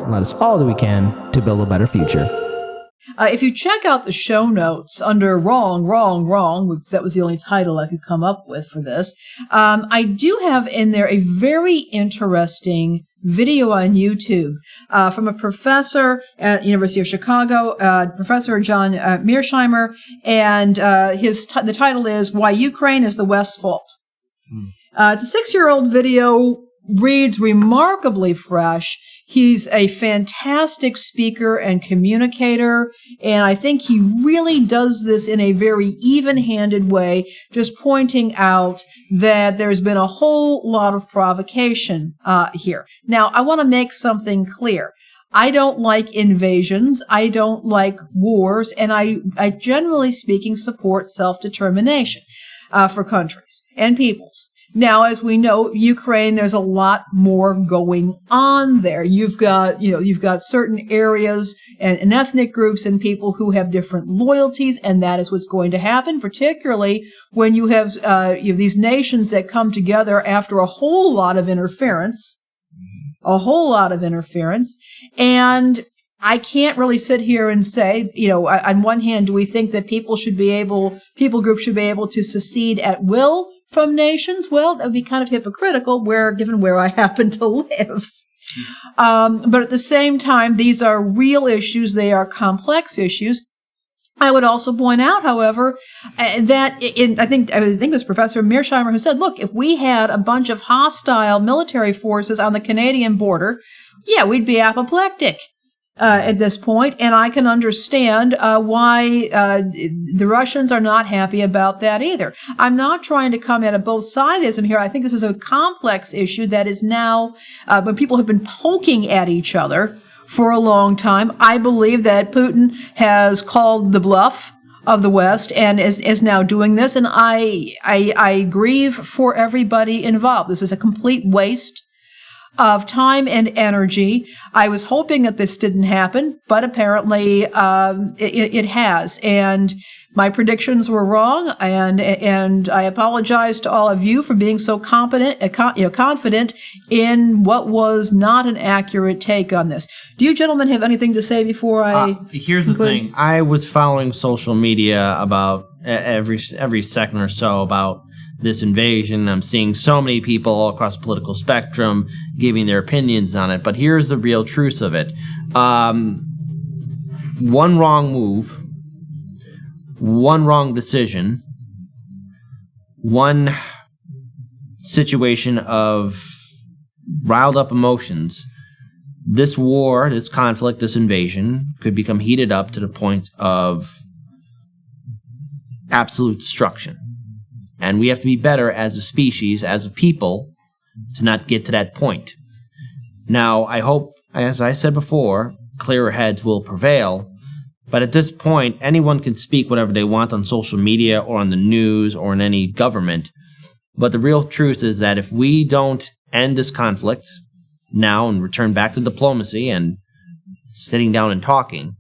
and let us all do we can to build a better future. If you check out the show notes under Wrong, Wrong, Wrong, that was the only title I could come up with for this, I do have in there a very interesting video on YouTube from a professor at the University of Chicago, Professor John Mearsheimer, and the title is Why Ukraine is the West's Fault. It's a 6-year-old video, reads remarkably fresh. He's a fantastic speaker and communicator, and I think he really does this in a very even-handed way, just pointing out that there's been a whole lot of provocation here. Now, I want to make something clear. I don't like invasions, I don't like wars, and I generally speaking support self-determination for countries and peoples. Now, as we know, Ukraine, there's a lot more going on there. You've got certain areas and ethnic groups and people who have different loyalties, and that is what's going to happen, particularly when you have these nations that come together after a whole lot of interference. And I can't really sit here and say, on one hand, do we think that people groups should be able to secede at will from nations? Well, that would be kind of hypocritical given where I happen to live. But at the same time, these are real issues. They are complex issues. I would also point out, however, that I think it was Professor Mearsheimer who said, look, if we had a bunch of hostile military forces on the Canadian border, we'd be apoplectic. At this point, and I can understand why the Russians are not happy about that either. I'm not trying to come at a both sidism here. I think this is a complex issue that is now, when people have been poking at each other for a long time. I believe that Putin has called the bluff of the West and is now doing this, and I grieve for everybody involved. This is a complete waste of time and energy. I was hoping that this didn't happen, but apparently it has. And my predictions were wrong, and I apologize to all of you for being so confident in what was not an accurate take on this. Do you gentlemen have anything to say before I? Here's the thing: I was following social media about every second or so about this invasion. I'm seeing so many people all across the political spectrum giving their opinions on it. But here's the real truth of it. One wrong move, one wrong decision, one situation of riled up emotions, this war, this conflict, this invasion could become heated up to the point of absolute destruction. And we have to be better as a species, as a people, to not get to that point. Now, I hope, as I said before, clearer heads will prevail. But at this point, anyone can speak whatever they want on social media or on the news or in any government. But the real truth is that if we don't end this conflict now and return back to diplomacy and sitting down and talking,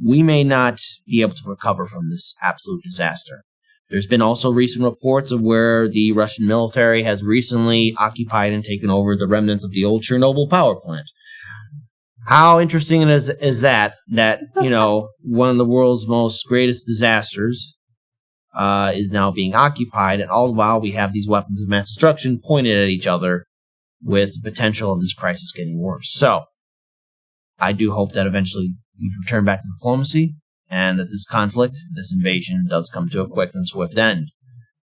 we may not be able to recover from this absolute disaster. There's been also recent reports of where the Russian military has recently occupied and taken over the remnants of the old Chernobyl power plant. How interesting is that, one of the world's most greatest disasters is now being occupied, and all the while we have these weapons of mass destruction pointed at each other with the potential of this crisis getting worse. So, I do hope that eventually we return back to diplomacy, and that this conflict, this invasion, does come to a quick and swift end.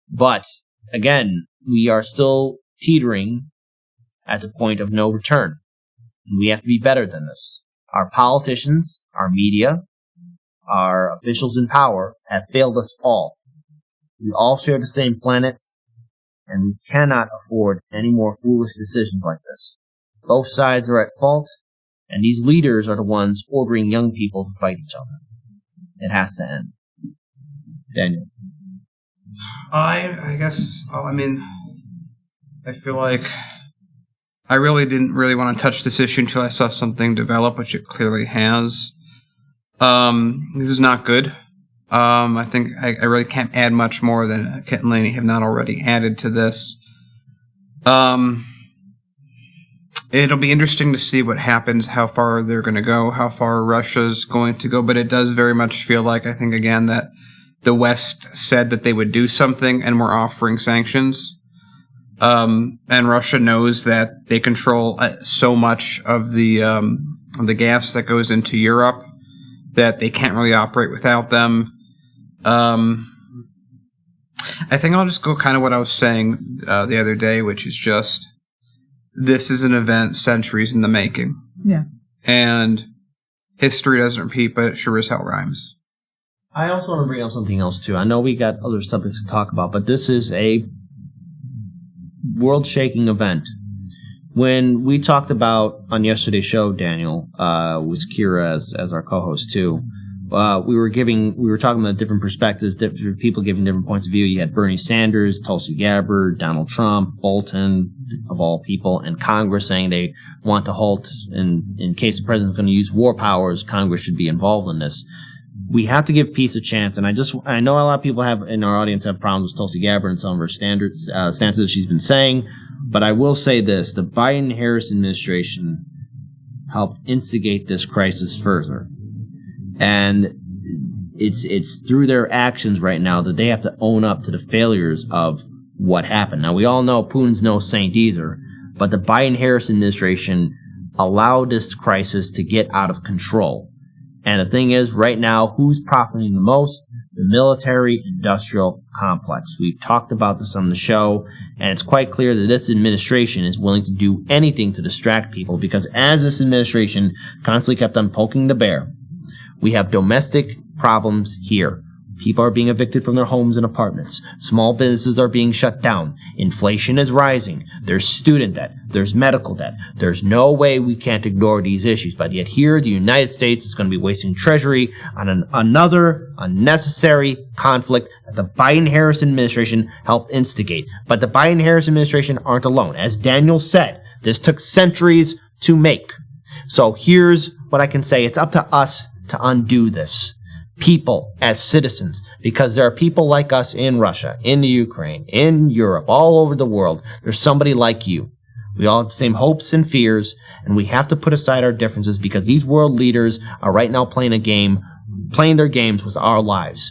But, again, we are still teetering at the point of no return. And we have to be better than this. Our politicians, our media, our officials in power have failed us all. We all share the same planet, and we cannot afford any more foolish decisions like this. Both sides are at fault, and these leaders are the ones ordering young people to fight each other. It has to end. Daniel. I feel like I really didn't want to touch this issue until I saw something develop, which it clearly has. This is not good. I think I really can't add much more than Kent and Laney have not already added to this. it'll be interesting to see what happens, how far they're going to go, how far Russia's going to go. But it does very much feel like, I think, again, that the West said that they would do something and were offering sanctions. And Russia knows that they control so much of the gas that goes into Europe that they can't really operate without them. I think I'll just go kind of what I was saying the other day, which is just, this is an event centuries in the making. Yeah. And history doesn't repeat, but it sure as hell rhymes. I also want to bring up something else, too. I know we got other subjects to talk about, but this is a world-shaking event. When we talked about, on yesterday's show, Daniel, with Kira as our co-host, too, we were talking about different perspectives, different people giving different points of view. You had Bernie Sanders, Tulsi Gabbard, Donald Trump, Bolton, of all people, and Congress saying they want to halt, in case the president's going to use war powers, Congress should be involved in this. We have to give peace a chance, and I know a lot of people in our audience have problems with Tulsi Gabbard and some of her stances she's been saying, but I will say this: the Biden-Harris administration helped instigate this crisis further. And it's through their actions right now that they have to own up to the failures of what happened. Now, we all know Putin's no saint either, but the Biden-Harris administration allowed this crisis to get out of control. And the thing is, right now, who's profiting the most? The military-industrial complex. We've talked about this on the show, and it's quite clear that this administration is willing to do anything to distract people, because as this administration constantly kept on poking the bear, we have domestic problems here. People are being evicted from their homes and apartments. Small businesses are being shut down. Inflation is rising. There's student debt. There's medical debt. There's no way we can't ignore these issues. But yet here, the United States is going to be wasting Treasury on another unnecessary conflict that the Biden-Harris administration helped instigate. But the Biden-Harris administration aren't alone. As Daniel said, this took centuries to make. So here's what I can say. It's up to us to undo this. People as citizens, because there are people like us in Russia, in the Ukraine, in Europe, all over the world. There's somebody like you. We all have the same hopes and fears, and we have to put aside our differences, because these world leaders are right now playing their games with our lives.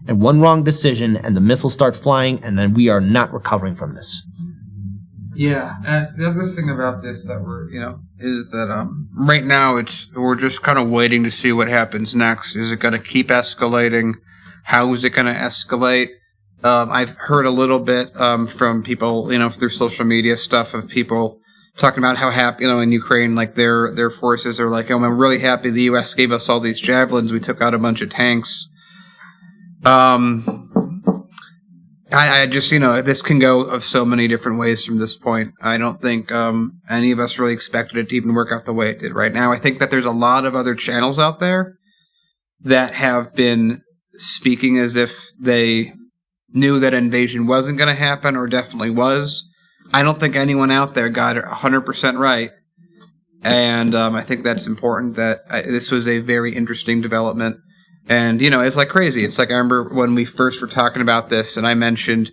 And one wrong decision, and the missiles start flying, and then we are not recovering from this. Yeah, and the other thing about this that is that right now we're just kind of waiting to see what happens next. Is it going to keep escalating? How is it going to escalate? I've heard a little bit from people, through social media stuff, of people talking about how happy, in Ukraine, like their forces are like, I'm really happy the U.S. gave us all these javelins. We took out a bunch of tanks. I just, this can go of so many different ways from this point. I don't think any of us really expected it to even work out the way it did right now. I think that there's a lot of other channels out there that have been speaking as if they knew that invasion wasn't going to happen, or definitely was. I don't think anyone out there got it 100% right. And I think that's important, that this was a very interesting development. And, it's like crazy. It's like, I remember when we first were talking about this and I mentioned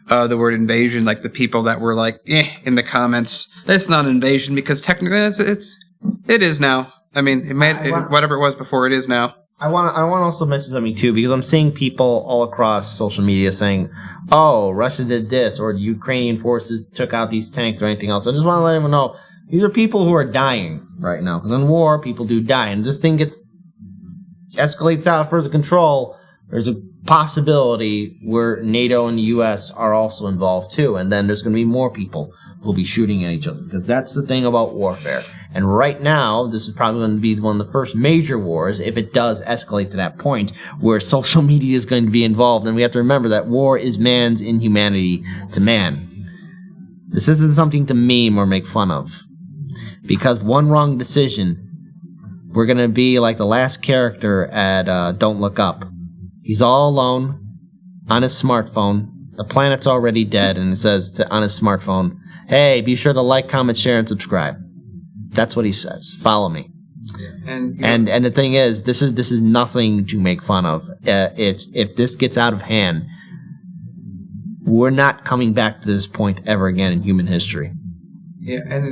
the word invasion, like the people that were like, in the comments, it's not an invasion, because technically it is now. I mean, whatever it was before, it is now. I want to also mention something too, because I'm seeing people all across social media saying, oh, Russia did this, or the Ukrainian forces took out these tanks, or anything else. I just want to let everyone know, these are people who are dying right now, because in war, people do die, and this thing escalates out of further control, there's a possibility where NATO and the U.S. are also involved too, and then there's going to be more people who will be shooting at each other, because that's the thing about warfare. And right now, this is probably going to be one of the first major wars, if it does escalate to that point, where social media is going to be involved, and we have to remember that war is man's inhumanity to man. This isn't something to meme or make fun of, because one wrong decision, we're going to be like the last character at Don't Look Up. He's all alone on his smartphone. The planet's already dead, and it says on his smartphone, hey, be sure to like, comment, share, and subscribe. That's what he says. Follow me. Yeah. And the thing is, this is nothing to make fun of. If this gets out of hand, we're not coming back to this point ever again in human history. Yeah, and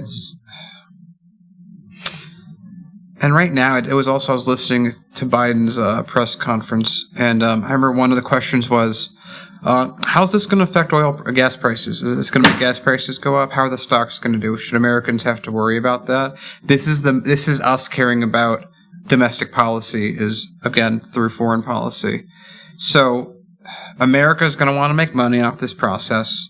And right now, it was also, I was listening to Biden's press conference, and I remember one of the questions was, how's this going to affect gas prices? Is this going to make gas prices go up? How are the stocks going to do? Should Americans have to worry about that? This is us caring about domestic policy, is again through foreign policy. So America is going to want to make money off this process.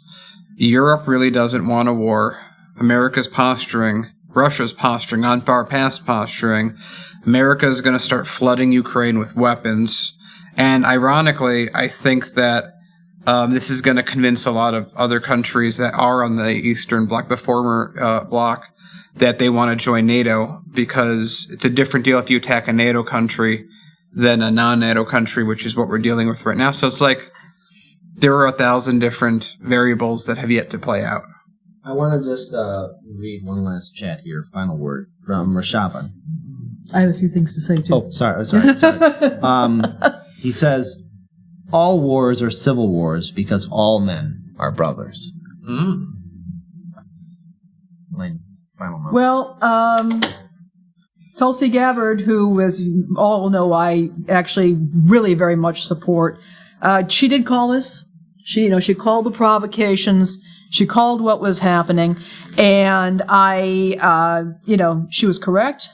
Europe really doesn't want a war. America's posturing. Russia's posturing, on far past posturing. America is going to start flooding Ukraine with weapons. And ironically, I think that this is going to convince a lot of other countries that are on the Eastern Bloc, the former bloc, that they want to join NATO, because it's a different deal if you attack a NATO country than a non-NATO country, which is what we're dealing with right now. So it's like there are 1,000 different variables that have yet to play out. I want to just read one last chat here, final word, from Rashavan. I have a few things to say, too. Oh, sorry. He says, all wars are civil wars because all men are brothers. My final note. Well, Tulsi Gabbard, who, as you all know, I actually really very much support, she did call this. She called the provocations. She called what was happening, and she was correct.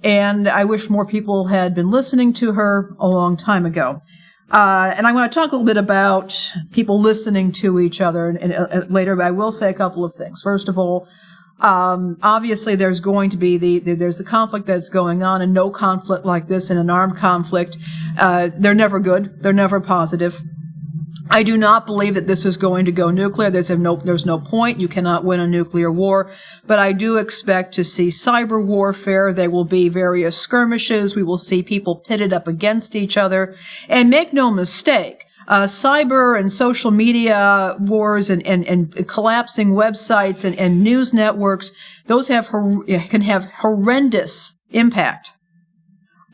And I wish more people had been listening to her a long time ago. And I want to talk a little bit about people listening to each other and later, but I will say a couple of things. First of all, obviously there's going to be there's the conflict that's going on, and no conflict like this in an armed conflict, they're never good. They're never positive. I do not believe that this is going to go nuclear. There's no point. You cannot win a nuclear war. But I do expect to see cyber warfare. There will be various skirmishes. We will see people pitted up against each other. And make no mistake, cyber and social media wars and collapsing websites and news networks, those can have horrendous impact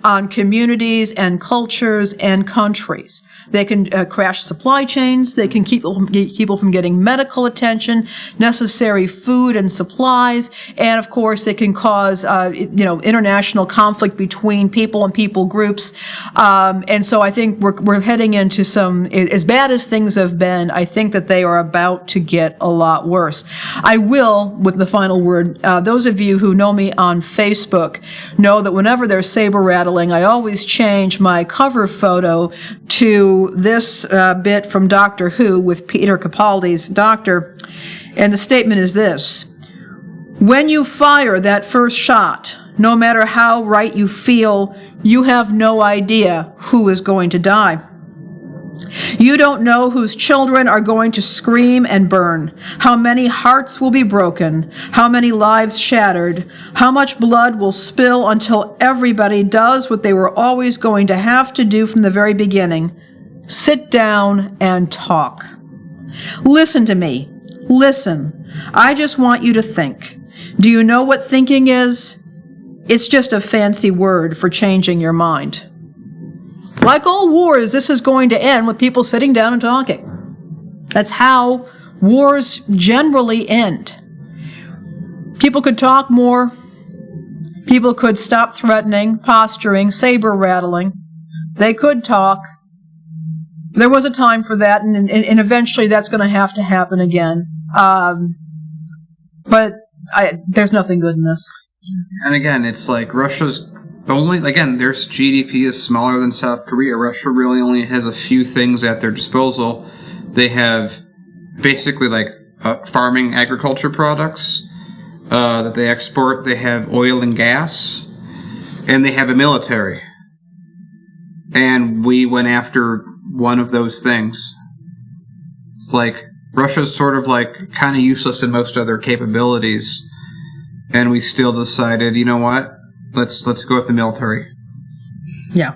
on communities and cultures and countries. They can crash supply chains. They can keep people from getting medical attention, necessary food and supplies, and of course they can cause international conflict between people and people groups. And so I think we're heading into some, as bad as things have been, I think that they are about to get a lot worse. I will, with the final word, those of you who know me on Facebook know that whenever there's saber rattling, I always change my cover photo to this bit from Doctor Who with Peter Capaldi's doctor. And the statement is this: when you fire that first shot, no matter how right you feel, you have no idea who is going to die. You don't know whose children are going to scream and burn, how many hearts will be broken, how many lives shattered, how much blood will spill until everybody does what they were always going to have to do from the very beginning: sit down and talk. Listen to me. Listen. I just want you to think. Do you know what thinking is? It's just a fancy word for changing your mind. Like all wars, this is going to end with people sitting down and talking. That's how wars generally end. People could talk more. People could stop threatening, posturing, saber rattling. They could talk. There was a time for that, and eventually that's going to have to happen again. But there's nothing good in this. And again, it's like Russia's their GDP is smaller than South Korea. Russia really only has a few things at their disposal. They have basically farming agriculture products that they export. They have oil and gas, and they have a military. And we went after one of those things. It's like Russia's sort of kind of useless in most other capabilities, and we still decided, you know what? Let's go with the military. Yeah.